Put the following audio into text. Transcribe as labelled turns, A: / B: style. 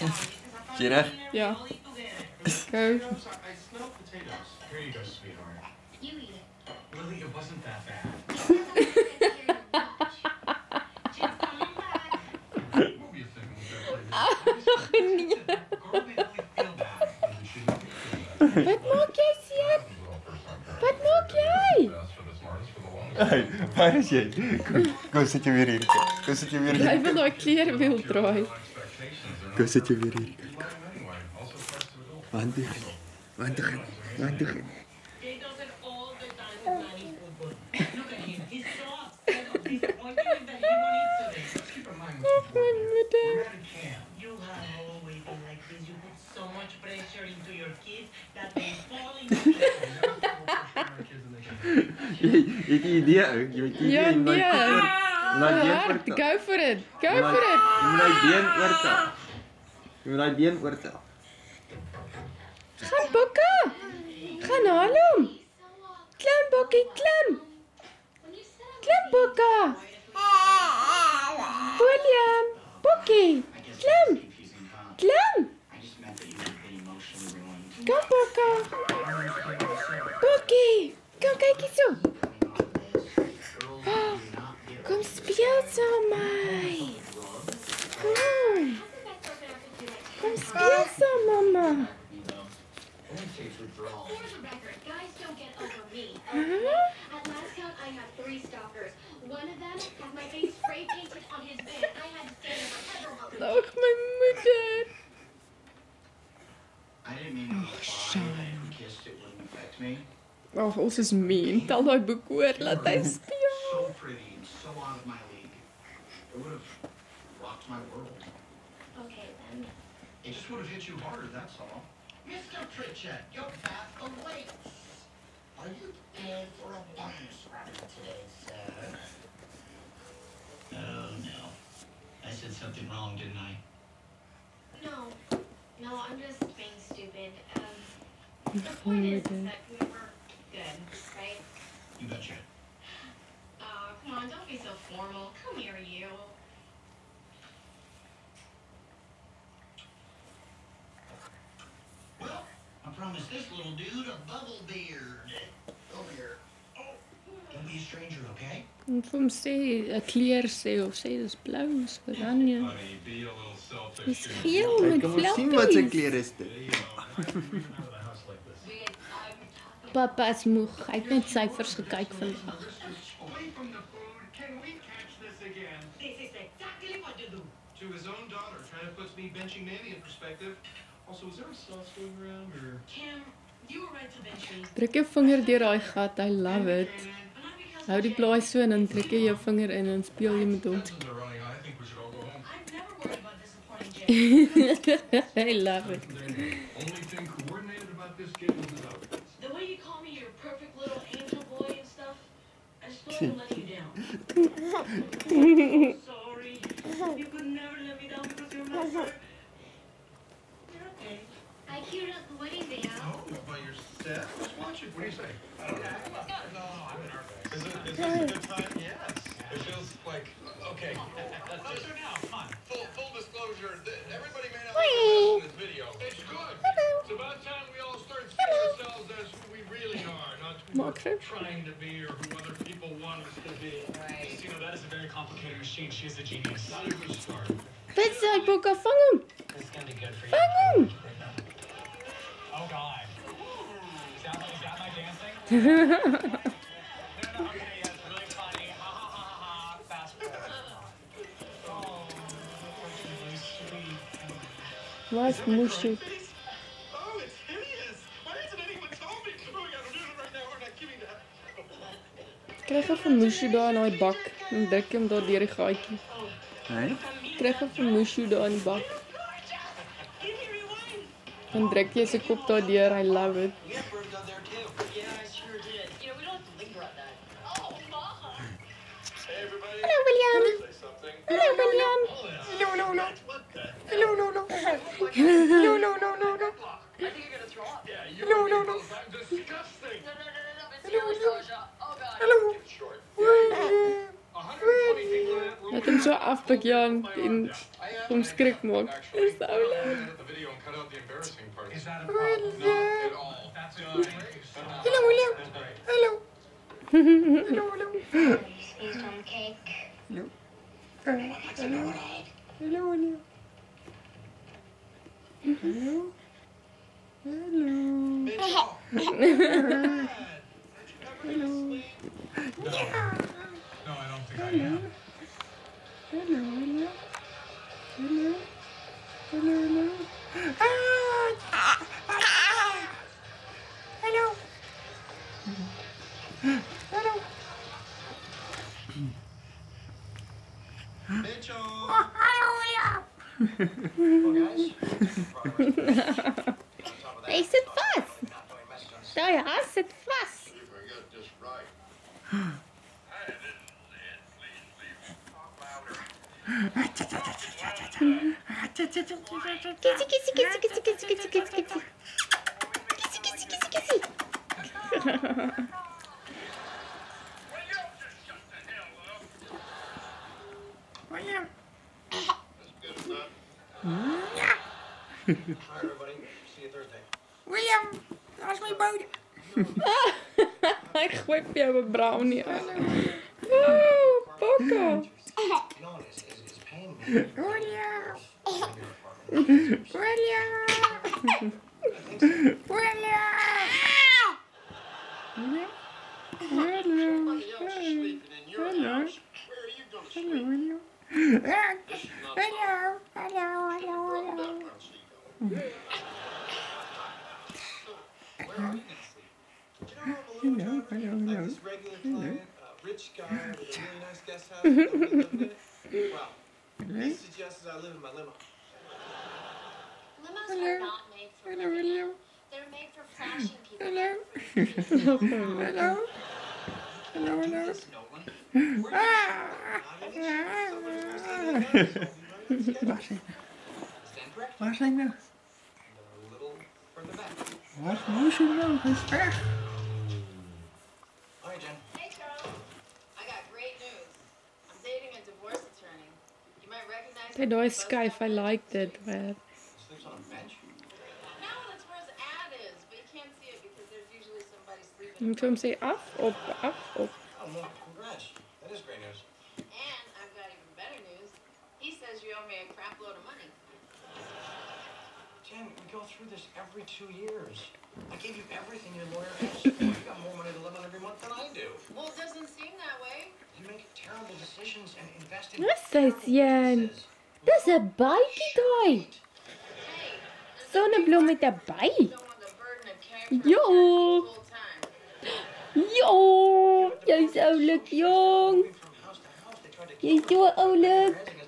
A: Is jy reg?
B: Ja. Go.
C: I smell potatoes. Here you go, sweetheart.
D: You eat it.
C: Lily, it wasn't that bad.
D: Jim's coming back.
C: What were you thinking with that play?
B: Nee.
C: Girl made Lily feel bad. Lily shouldn't feel bad.
B: Wat maak jy, seun? Wat maak jy?
A: Hey, waar is jy? Kom sit jy weer hier. Kom sit jy weer
B: Hy
A: hier.
B: wil daai klerewiel draai.
A: Kom sit jy weer hier. Want toe gaan. Want toe gaan. Want toe gaan.
D: Jay does it all the time with Manny football. Look at him. He's so upset or disappointed that he won't eat today.
C: Keep in mind,
B: Mijn moeder.
C: we're at a camp.
D: You have always been like this. You put so much pressure into your kids that they fall into love.
A: Jy het 'n idee ou. Jy het 'n idee.
B: Ja,
A: Jy moet
B: nee.
A: Laat been
B: Hard,
A: oortel.
B: go for it. Go
A: Jy
B: for it.
A: moet daai been oortel. Jy moet daai been oortel.
B: Gaan Bokka. Gaan haal hom. Klim Bokkie, klim. Klim Bokka. William, Bokkie, klim. Klim. Kom Bokka. Bokkie, kom kyk hierso. Kom speel saam met my. Kom. Kom speel saam, mamma.
E: For the record, guys don't get over me.
B: Huh?
E: At last count, I had 3 stalkers. One of them had my face spray painted on his bed. I had to stand in my head while he
B: Ag, my moeder.
F: I didn't mean to imply that if we kissed it wouldn't affect me.
B: Ag, ons is mean. Tel daai boek oor, laat hy speel.
F: So pretty and so out of my league. It would have rocked my world.
E: Okay, then.
F: It just would have hit you harder, that's all. Mr. Pritchett, your bath awaits. Are you in for a bonus round today, sir?
G: Oh no. I said something wrong, didn't I?
E: No. No, I'm just being stupid. The point is that we were good, right?
G: You betcha.
E: Come on, don't be so formal. Come here, you.
G: Well, I promised this little dude a bubble beard. Over here. Oh, don't be a stranger, okay?
B: Ek vir hom sê 'n kleur sê of sê dis blou, is oranje.
C: Buddy, be a little selfish.
B: Dis geel
A: Hey,
B: met
A: kom ons sien wat se
B: vlakkies.
A: kleur is dit.
C: You know, I'm moving out of the house like this.
B: Papa is moeg. Hy het net syfers gekyk vandag.
C: Away from the food, can we catch this again?
D: This is exactly what you do.
C: To his own daughter, trying to put me benching Manny in perspective. Also, is there a sauce going around, or?
D: Kim, you were right to bench me.
B: Druk jou vinger deur daai gat. I love it.
D: But not because
B: Hou die blaai so en dan trek jy jou vinger in en speel jy met hom.
C: Engines are running. I think we should all go home.
D: I'm never worried about disappointing Jay.
B: I love it.
C: Only thing coordinated about this game is the outfits.
D: The way you call me your perfect little angel boy and stuff, I just feel like I'm letting you down. I'm so sorry. You could never let me down because you're my brother. You're okay.
E: I queued up the wedding video.
C: Oh, but you're set. Let's watch it. What do you say? No, I'm nervous. Is this a good time? Yes. It feels like okay. Let's do it now. Come on. Full disclosure. Everybody may not like this video. It's good. It's about time we all start seeing ourselves as who we really are, not who
B: Maak
C: we're
B: sy.
C: trying to be or who other people want us to be.
D: Right.
C: You know, that is a very complicated machine. She is a genius. Not a good start.
B: Wat sê Bokka, vang hom.
G: It's gonna be good for you.
B: Vang hom.
C: Oh God. Is that my dancing? No, okay, yes, really funny. Ha ha ha ha ha. Fast forward. Oh, really sweet.
B: Wat moes jy?
C: Oh, it's hideous. Why hasn't anyone told me? Oh my God, I'm doing it right now. We're not giving that.
B: Kry gou vir Mushu daar in daai bak en druk hom daar deur die gaatjie.
A: Hey?
B: Kry gou vir Mushu daar in die bak. Dan druk jy sy kop daar deur. I love it.
G: Yeah, Bird got there too.
D: Yeah, I sure did. You know, we don't have to linger on that. Oh, Mom.
C: Hey, everybody.
B: Hello, William.
C: Say something.
B: Hello, William.
C: No, no, no. What the?
B: Hello, no, no. No, no, no, no, no.
D: I think you're gonna throw up.
C: Yeah, you
B: No, no, no.
C: I'm disgusting.
D: No, it's yours, Sasha. Oh, God.
C: Get short. 120 people in that room.
B: Laat hom so af ik Jan in omskrik maak. Dat is zo leuk.
C: Edit the video and cut out the embarrassing parts.
H: Is that a problem?
C: Not at all.
H: That's good.
A: Hello, William. Hello. Hello, hello.
E: Squeezed on the cake.
A: Hello. Hello, William. Hello. Hello.
C: Mitchell!
A: Hello.
H: No, I don't think I
A: Hello.
H: am.
A: Hello, hello. Hello. Hello, hello. Hello. Hello.
C: Mitchell!
B: Hij zit vast. Daar ja, zit vast.
C: You forget this right.
B: Kissy, kissy, kissy, kissy, kissy, kissy, kissy, kissy, kissy. Kissy, kissy, kissy, kissy.
A: William.
C: Hi, everybody. See you Thursday.
A: William. Dat is mijn bodem.
B: Hij gooit via mijn brownie aan. Oh, Poco.
F: You know what is paying me?
A: William.
F: William.
A: William. William. Hello.
C: Sleeping in your house. Where are you going to
A: Hello,
C: sleep?
A: William. Hello. Hello. Hello. Hello.
C: Where are you going to sleep? You know, I'm a
A: Hello.
C: little
A: Hello.
C: like this regular client, rich guy with a really nice guest house. Don't really live in it. Well, he suggested I live in my limo.
E: Limos
A: Hello.
E: are not made for
A: Hello,
E: living in.
A: William.
E: They're made for flashing people.
A: Hello. Hello. Hello. Hello. Waar zijn we?
C: A little further back.
A: Waar is Moesje nou? Hij is weg.
F: All right, Jen.
I: Hey, Charles. I got great news. I'm dating a divorce attorney. You might recognize
B: Hey,
I: him.
B: no, Skype, I liked it. But
F: Sleeps on a bench.
I: No, that's where his ad is, but you can't see it because there's usually somebody sleeping.
B: je moet hem zeggen af, op, af, op.
F: Oh, no, congrats. That is great news.
I: And I've got even better news. He says you owe me a crap load of money.
F: Jen, we go through this every 2 years. I gave you everything your lawyer asked for. You got more money to live on every month than I do.
I: Well, it doesn't seem that way.
F: You make terrible decisions and invest in
B: Wat
F: terrible
B: is Jan?
F: businesses.
B: Dat is een bijtje dooi.
I: Hey, there's
B: Zonnebloem met een bij.
I: don't want the burden of caring for
B: Yo.
I: a full time.
B: Jong, jij is oulijk jong.
F: Moving from house to house, they tried to
B: Jij is zo oulijk.
F: kill her.